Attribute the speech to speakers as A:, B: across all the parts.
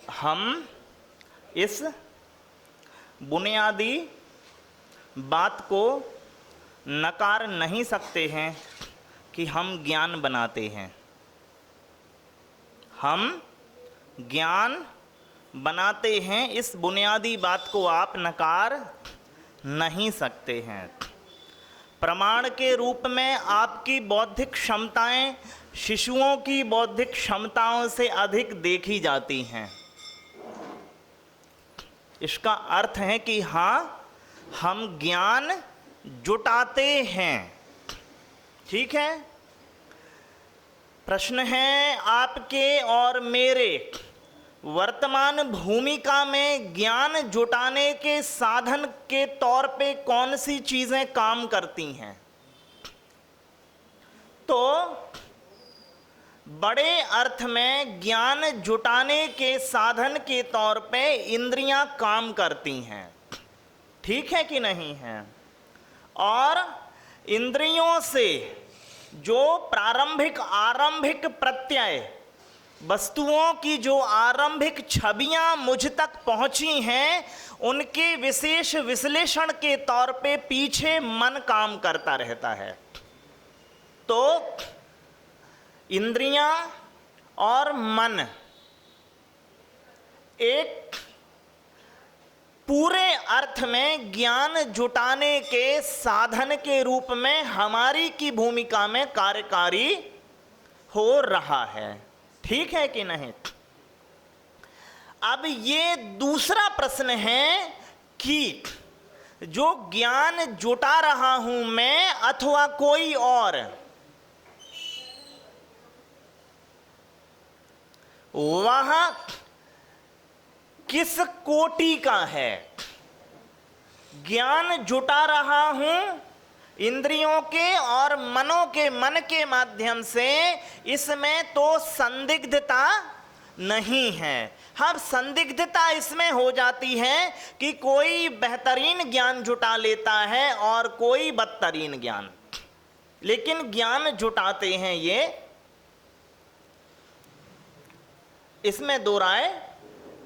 A: हम इस बुनियादी बात को नकार नहीं सकते हैं कि हम ज्ञान बनाते हैं। हम ज्ञान बनाते हैं, इस बुनियादी बात को आप नकार नहीं सकते हैं। प्रमाण के रूप में आपकी बौद्धिक क्षमताएं शिशुओं की बौद्धिक क्षमताओं से अधिक देखी जाती हैं। इसका अर्थ है कि हाँ, हम ज्ञान जुटाते हैं। ठीक है। प्रश्न है आपके और मेरे वर्तमान भूमिका में ज्ञान जुटाने के साधन के तौर पे कौन सी चीजें काम करती हैं। तो बड़े अर्थ में ज्ञान जुटाने के साधन के तौर पे इंद्रियां काम करती हैं। ठीक है कि नहीं है। और इंद्रियों से जो आरंभिक प्रत्यय, वस्तुओं की जो आरंभिक छवियां मुझ तक पहुंची हैं, उनके विशेष विश्लेषण के तौर पे पीछे मन काम करता रहता है। तो इंद्रियां और मन एक पूरे अर्थ में ज्ञान जुटाने के साधन के रूप में हमारी की भूमिका में कार्यकारी हो रहा है। ठीक है कि नहीं। अब ये दूसरा प्रश्न है कि जो ज्ञान जुटा रहा हूं मैं अथवा कोई और, वह किस कोटि का है। ज्ञान जुटा रहा हूं इंद्रियों के और मन के माध्यम से, इसमें तो संदिग्धता नहीं है। हर संदिग्धता इसमें हो जाती है कि कोई बेहतरीन ज्ञान जुटा लेता है और कोई बदतरीन ज्ञान, लेकिन ज्ञान जुटाते हैं ये, इसमें दो राय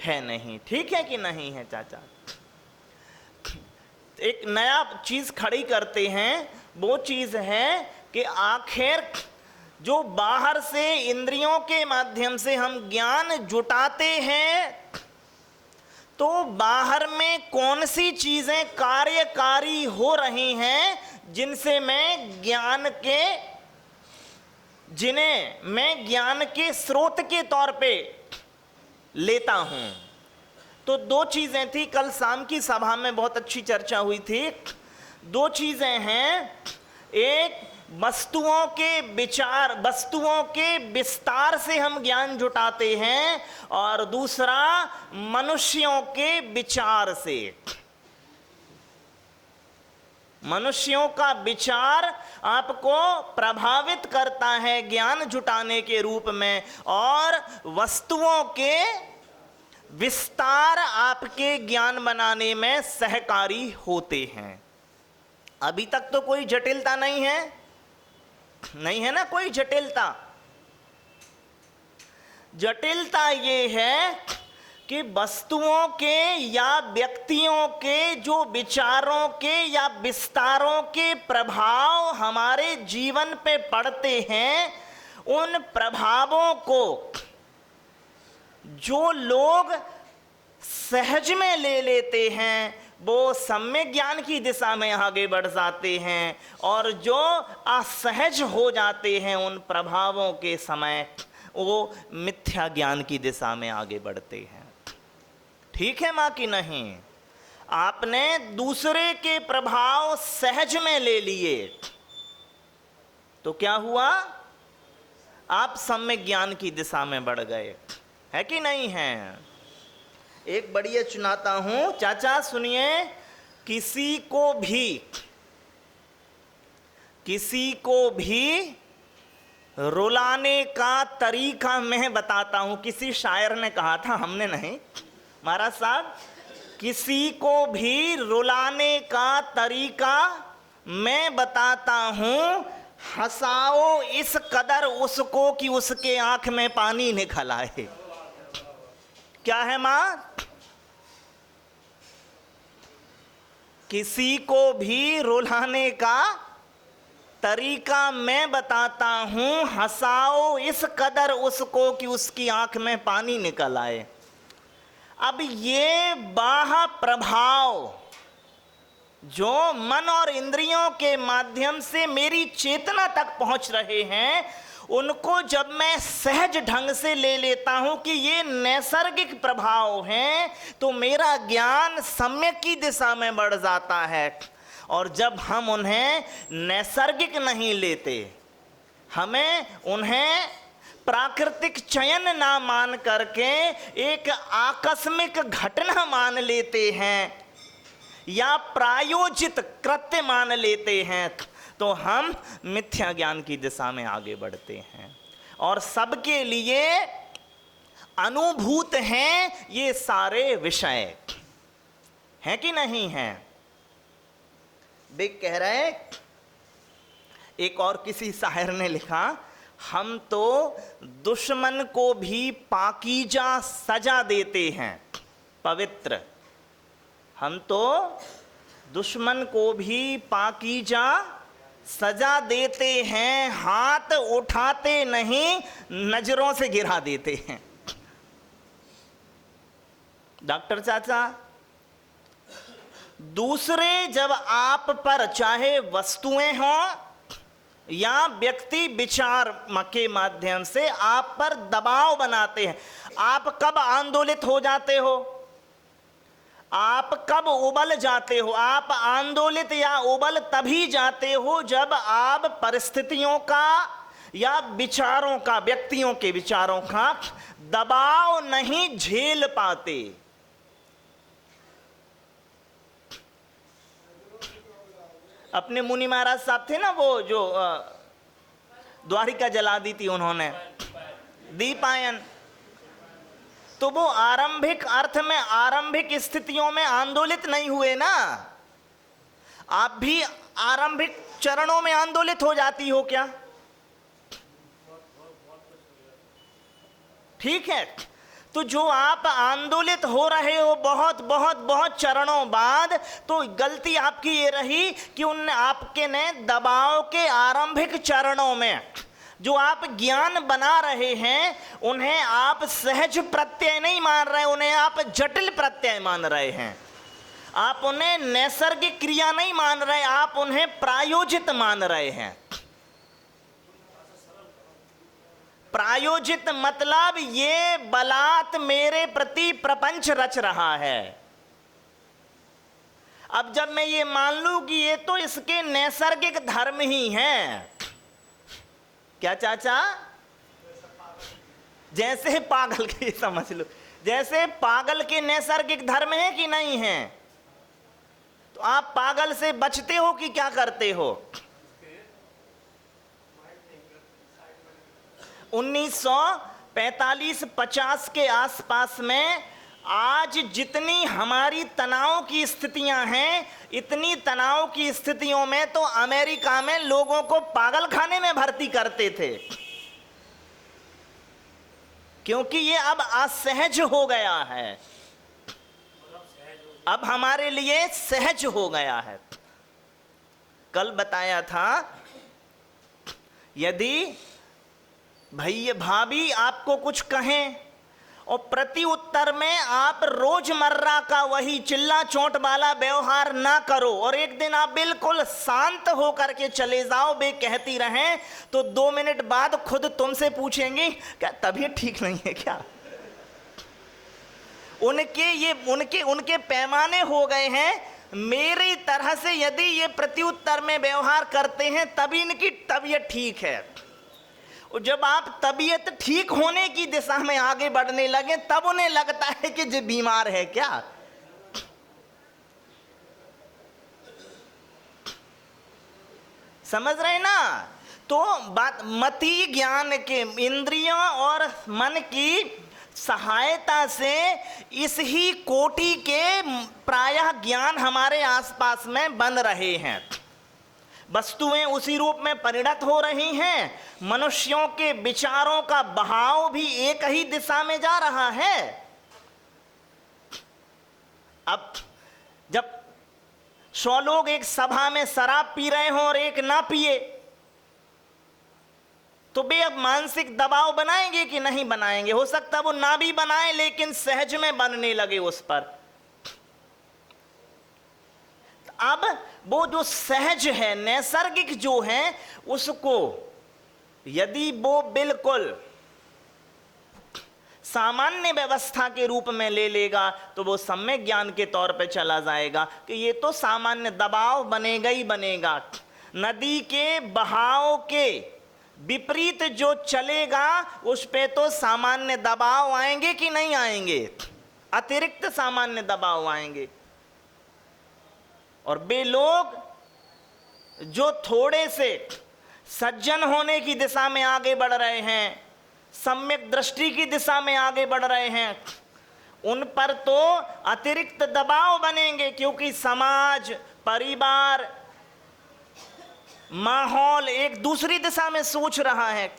A: है नहीं। ठीक है कि नहीं है चाचा। एक नया चीज खड़ी करते हैं, वो चीज है कि आखिर जो बाहर से इंद्रियों के माध्यम से हम ज्ञान जुटाते हैं, तो बाहर में कौन सी चीजें कार्यकारी हो रही हैं जिनसे जिन्हें मैं ज्ञान के स्रोत के तौर पे लेता हूं। तो दो चीजें थी, कल शाम की सभा में बहुत अच्छी चर्चा हुई थी। दो चीजें हैं, एक वस्तुओं के विस्तार से हम ज्ञान जुटाते हैं, और दूसरा मनुष्यों के विचार से। मनुष्यों का विचार आपको प्रभावित करता है ज्ञान जुटाने के रूप में, और वस्तुओं के विस्तार आपके ज्ञान बनाने में सहकारी होते हैं। अभी तक तो कोई जटिलता नहीं है ना, कोई जटिलता। जटिलता ये है कि वस्तुओं के या व्यक्तियों के जो विचारों के या विस्तारों के प्रभाव हमारे जीवन पे पड़ते हैं, उन प्रभावों को जो लोग सहज में ले लेते हैं, वो सम्यक ज्ञान की दिशा में आगे बढ़ जाते हैं, और जो असहज हो जाते हैं उन प्रभावों के समय, वो मिथ्या ज्ञान की दिशा में आगे बढ़ते हैं। ठीक है मां कि नहीं। आपने दूसरे के प्रभाव सहज में ले लिए तो क्या हुआ, आप सम्यक ज्ञान की दिशा में बढ़ गए, है कि नहीं है। एक बढ़िया सुनाता हूं चाचा, सुनिए। किसी को भी रुलाने का तरीका मैं बताता हूं। किसी शायर ने कहा था, हमने नहीं, महाराज साहब। किसी को भी रुलाने का तरीका मैं बताता हूं, हंसाओ इस कदर उसको कि उसके आंख में पानी निकल आए। क्या है मां? किसी को भी रुलाने का तरीका मैं बताता हूं, हंसाओ इस कदर उसको कि उसकी आंख में पानी निकल आए। अब ये बाह्य प्रभाव जो मन और इंद्रियों के माध्यम से मेरी चेतना तक पहुंच रहे हैं, उनको जब मैं सहज ढंग से ले लेता हूं कि ये नैसर्गिक प्रभाव हैं, तो मेरा ज्ञान सम्यक की दिशा में बढ़ जाता है। और जब हम उन्हें नैसर्गिक नहीं लेते, हमें उन्हें प्राकृतिक चयन ना मान करके एक आकस्मिक घटना मान लेते हैं या प्रायोजित कृत्य मान लेते हैं, तो हम मिथ्या ज्ञान की दिशा में आगे बढ़ते हैं। और सबके लिए अनुभूत हैं ये सारे विषय, हैं कि नहीं हैं? बिग कह रहे, एक और किसी शायर ने लिखा, हम तो दुश्मन को भी पाकीजा सजा देते हैं पवित्र। हम तो दुश्मन को भी पाकीजा सजा देते हैं, हाथ उठाते नहीं, नजरों से गिरा देते हैं। डॉक्टर चाचा, दूसरे जब आप पर चाहे वस्तुएं हों या व्यक्ति विचार के माध्यम से आप पर दबाव बनाते हैं, आप कब आंदोलित हो जाते हो? आप कब उबल जाते हो? आप आंदोलित या उबल तभी जाते हो जब आप परिस्थितियों का या विचारों का, व्यक्तियों के विचारों का दबाव नहीं झेल पाते। अपने मुनि महाराज साहब थे ना, वो जो द्वारिका जला दी थी उन्होंने, दीपायन, तो वो आरंभिक अर्थ में, आरंभिक स्थितियों में आंदोलित नहीं हुए ना। आप भी आरंभिक चरणों में आंदोलित हो जाती हो क्या? ठीक है, तो जो आप आंदोलित हो रहे हो बहुत बहुत बहुत चरणों बाद, तो गलती आपकी ये रही कि उन आपके ने दबाव के आरंभिक चरणों में जो आप ज्ञान बना रहे हैं, उन्हें आप सहज प्रत्यय नहीं मान रहे, उन्हें आप जटिल प्रत्यय मान रहे हैं। आप उन्हें नैसर्गिक क्रिया नहीं मान रहे, आप उन्हें प्रायोजित मान रहे हैं। प्रायोजित मतलब ये बलात् मेरे प्रति प्रपंच रच रहा है। अब जब मैं ये मान लूं कि ये तो इसके नैसर्गिक धर्म ही हैं, क्या चाचा? जैसे पागल के, समझ लो, जैसे पागल के नैसर्गिक धर्म है कि नहीं है? तो आप पागल से बचते हो कि क्या करते हो? 1945-50 के आसपास में आज जितनी हमारी तनाव की स्थितियां हैं, इतनी तनाव की स्थितियों में तो अमेरिका में लोगों को पागल खाने में भर्ती करते थे, क्योंकि ये अब असहज हो गया है, अब हमारे लिए सहज हो गया है। कल बताया था, यदि भैया भाभी आपको कुछ कहें और प्रति उत्तर में आप रोजमर्रा का वही चिल्ला चोट वाला व्यवहार ना करो और एक दिन आप बिल्कुल शांत होकर के चले जाओ, वे कहती रहें, तो 2 मिनट बाद खुद तुमसे पूछेंगी क्या तबीयत ठीक नहीं है क्या? उनके पैमाने हो गए हैं। मेरी तरह से यदि ये प्रत्युत्तर में व्यवहार करते हैं तभी इनकी तबीयत ठीक है। और जब आप तबीयत ठीक होने की दिशा में आगे बढ़ने लगे तब उन्हें लगता है कि जो बीमार है क्या। समझ रहे ना? तो बात मति ज्ञान के, इंद्रियों और मन की सहायता से इस ही कोटि के प्रायः ज्ञान हमारे आसपास में बन रहे हैं। वस्तुएं उसी रूप में परिणत हो रही हैं, मनुष्यों के विचारों का बहाव भी एक ही दिशा में जा रहा है। अब जब 100 लोग एक सभा में शराब पी रहे हों और एक ना पिए, तो वे अब मानसिक दबाव बनाएंगे कि नहीं बनाएंगे? हो सकता है वो ना भी बनाए, लेकिन सहज में बनने लगे उस पर। अब वो जो सहज है, नैसर्गिक जो है, उसको यदि वो बिल्कुल सामान्य व्यवस्था के रूप में ले लेगा तो वो सम्यक ज्ञान के तौर पे चला जाएगा कि ये तो सामान्य दबाव बनेगा ही बनेगा। नदी के बहाव के विपरीत जो चलेगा उस पे तो सामान्य दबाव आएंगे कि नहीं आएंगे? अतिरिक्त सामान्य दबाव आएंगे। और वे लोग जो थोड़े से सज्जन होने की दिशा में आगे बढ़ रहे हैं, सम्यक दृष्टि की दिशा में आगे बढ़ रहे हैं, उन पर तो अतिरिक्त दबाव बनेंगे, क्योंकि समाज, परिवार, माहौल एक दूसरी दिशा में सोच रहा है।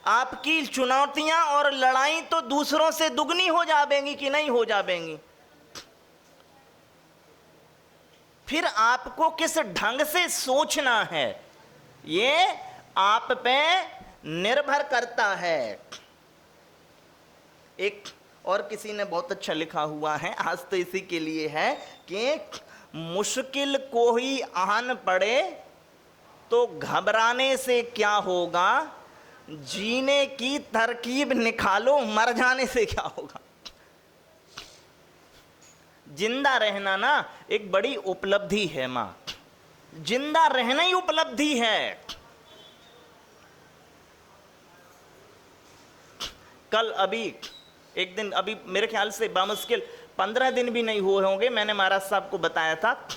A: आपकी चुनौतियां और लड़ाई तो दूसरों से दुगनी हो जाएंगी कि नहीं हो जाएंगी? फिर आपको किस ढंग से सोचना है, ये आप पे निर्भर करता है। एक और किसी ने बहुत अच्छा लिखा हुआ है, आज तो इसी के लिए है कि मुश्किल को ही आन पड़े तो घबराने से क्या होगा, जीने की तरकीब निकालो मर जाने से क्या होगा। जिंदा रहना ना एक बड़ी उपलब्धि है मां, जिंदा रहना ही उपलब्धि है। कल अभी एक दिन, अभी मेरे ख्याल से बामुश्किल 15 दिन भी नहीं हुए होंगे, मैंने महाराज साहब को बताया था,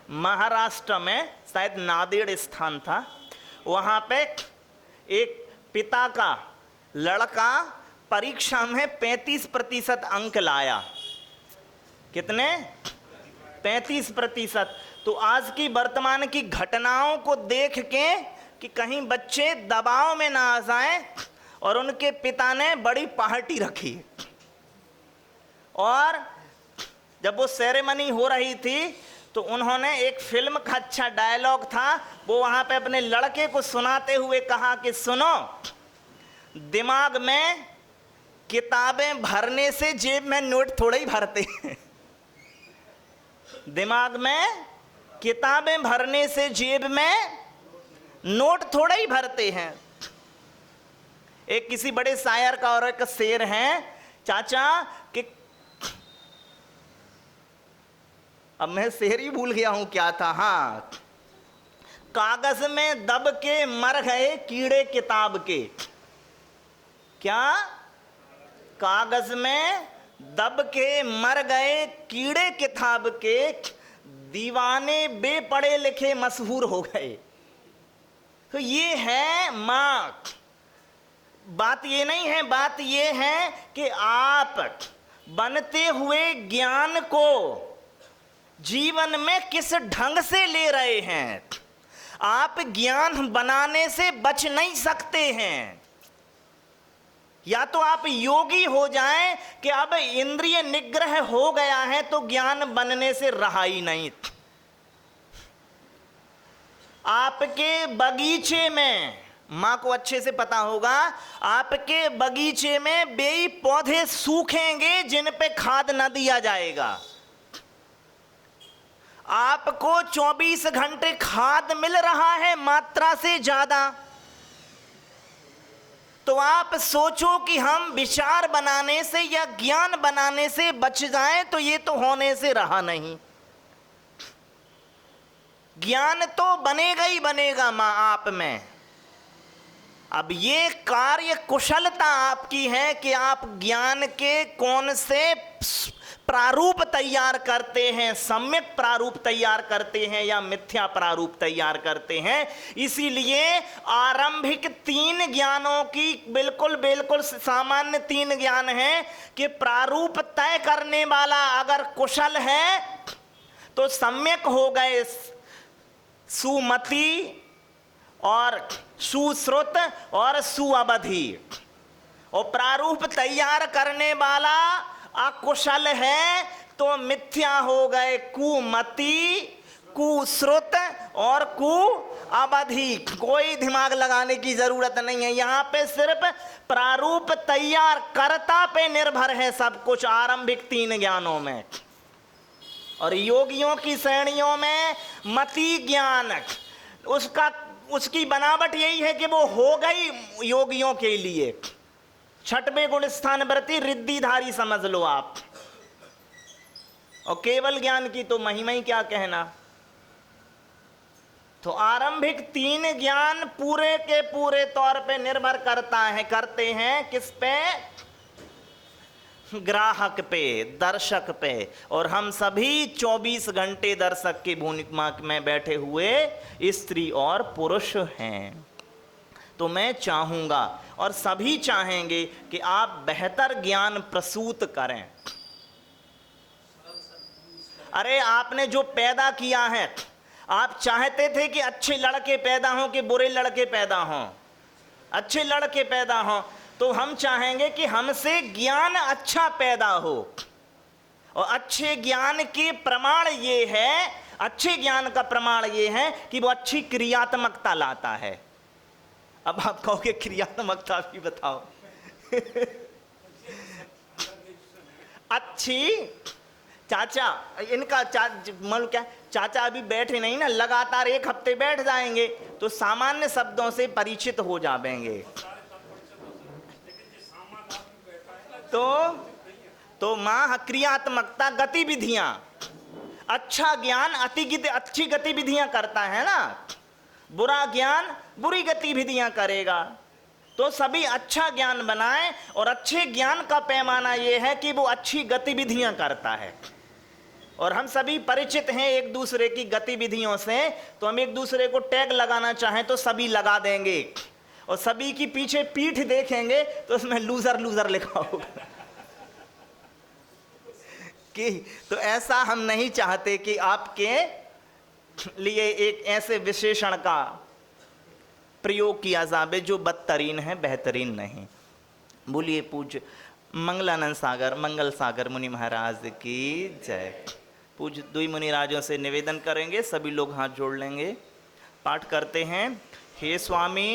A: महाराष्ट्र में शायद नांदेड़ स्थान था, वहां पे एक पिता का लड़का परीक्षा में 35% अंक लाया। कितने? 35%। तो आज की वर्तमान की घटनाओं को देख के कि कहीं बच्चे दबाव में ना आ जाएं, और उनके पिता ने बड़ी पार्टी रखी। और जब वो सेरेमनी हो रही थी तो उन्होंने एक फिल्म का अच्छा डायलॉग था, वो वहां पे अपने लड़के को सुनाते हुए कहा कि सुनो, दिमाग में किताबें भरने से जेब में नोट थोड़े ही भरते हैं। दिमाग में किताबें भरने से जेब में नोट थोड़े ही भरते हैं। एक किसी बड़े शायर का और एक शेर है, चाचा कि अब मैं शेर ही भूल गया हूं क्या था। हाँ, कागज में दब के मर गए कीड़े किताब के। क्या? कागज में दब के मर गए कीड़े किताब के, दीवाने बेपढ़े लिखे मशहूर हो गए। तो ये है मां। बात ये नहीं है, बात ये है कि आप बनते हुए ज्ञान को जीवन में किस ढंग से ले रहे हैं। आप ज्ञान बनाने से बच नहीं सकते हैं। या तो आप योगी हो जाएं कि अब इंद्रिय निग्रह हो गया है तो ज्ञान बनने से रहा ही नहीं। आपके बगीचे में, मां को अच्छे से पता होगा, आपके बगीचे में बेई पौधे सूखेंगे जिन पे खाद न दिया जाएगा। आपको 24 घंटे खाद मिल रहा है मात्रा से ज्यादा, तो आप सोचो कि हम विचार बनाने से या ज्ञान बनाने से बच जाएं, तो ये तो होने से रहा नहीं। ज्ञान तो बनेगा ही बनेगा मां आप में। अब ये कार्य कुशलता आपकी है कि आप ज्ञान के कौन से प्रारूप तैयार करते हैं, सम्यक प्रारूप तैयार करते हैं या मिथ्या प्रारूप तैयार करते हैं। इसीलिए आरंभिक 3 ज्ञानों की बिल्कुल सामान्य 3 ज्ञान हैं कि प्रारूप तय करने वाला अगर कुशल है तो सम्यक हो गए सुमति और सुश्रुत और सुअवधि, और प्रारूप तैयार करने वाला अकुशल है तो मिथ्या हो गए कुमति, कुश्रुत और कुअवधि। कोई दिमाग लगाने की जरूरत नहीं है, यहाँ पे सिर्फ प्रारूप तैयार कर्ता पे निर्भर है सब कुछ आरंभिक 3 ज्ञानों में। और योगियों की श्रेणियों में मति ज्ञान, उसकी बनावट यही है कि वो हो गई योगियों के लिए। 6वें गुण स्थान वृत्ति रिद्धिधारी समझ लो आप। और केवल ज्ञान की तो महिमा ही क्या कहना। तो आरंभिक 3 ज्ञान पूरे के पूरे तौर पे निर्भर करते हैं किस पे? ग्राहक पे, दर्शक पे। और हम सभी 24 घंटे दर्शक की भूमिका में बैठे हुए स्त्री और पुरुष हैं। तो मैं चाहूंगा और सभी चाहेंगे कि आप बेहतर ज्ञान प्रसूत करें। अरे आपने जो पैदा किया है, आप चाहते थे कि अच्छे लड़के पैदा हों कि बुरे लड़के पैदा हों? अच्छे लड़के पैदा हों। तो हम चाहेंगे कि हमसे ज्ञान अच्छा पैदा हो। और अच्छे ज्ञान के प्रमाण ये है, अच्छे ज्ञान का प्रमाण ये है कि वो अच्छी क्रियात्मकता लाता है। अब आप कहोगे क्रियात्मकता भी बताओ। अच्छी चाचा, इनका मतलब क्या, चाचा अभी बैठे नहीं ना, लगातार 1 हफ्ते बैठ जाएंगे तो सामान्य शब्दों से परिचित हो जाएंगे। तो मां क्रियात्मकता, गतिविधियां, अच्छा ज्ञान अच्छी गतिविधियां करता है ना, बुरा ज्ञान बुरी गतिविधियां करेगा। तो सभी अच्छा ज्ञान बनाएं। और अच्छे ज्ञान का पैमाना यह है कि वो अच्छी गतिविधियां करता है। और हम सभी परिचित हैं एक दूसरे की गतिविधियों से, तो हम एक दूसरे को टैग लगाना चाहें तो सभी लगा देंगे। और सभी की पीछे पीठ देखेंगे तो उसमें लूजर लूजर लिखा होगा। कि तो ऐसा हम नहीं चाहते कि आपके लिए एक ऐसे विशेषण का प्रयोग किया जाए जो बदतरीन है, बेहतरीन नहीं। बोलिए पूज्य मंगलानंद सागर, मंगल सागर मुनि महाराज की जय। पूज्य दुई मुनि राजों से निवेदन करेंगे, सभी लोग हाथ जोड़ लेंगे, पाठ करते हैं। हे स्वामी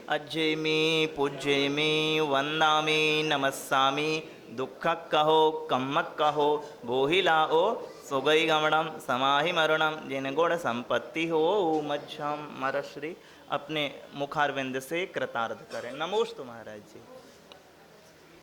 A: अज्जेमी पूज्येमी वंदामी नमस्सामी, दुख कहो कम्मक कहो बोहिलाओ सुगई गमणम समाहि मरुणम, जिन गुण संपत्ति हो मच्छम मरश्री। अपने मुखारविंद से कृतार्थ करें। नमोस्तु महाराज जी।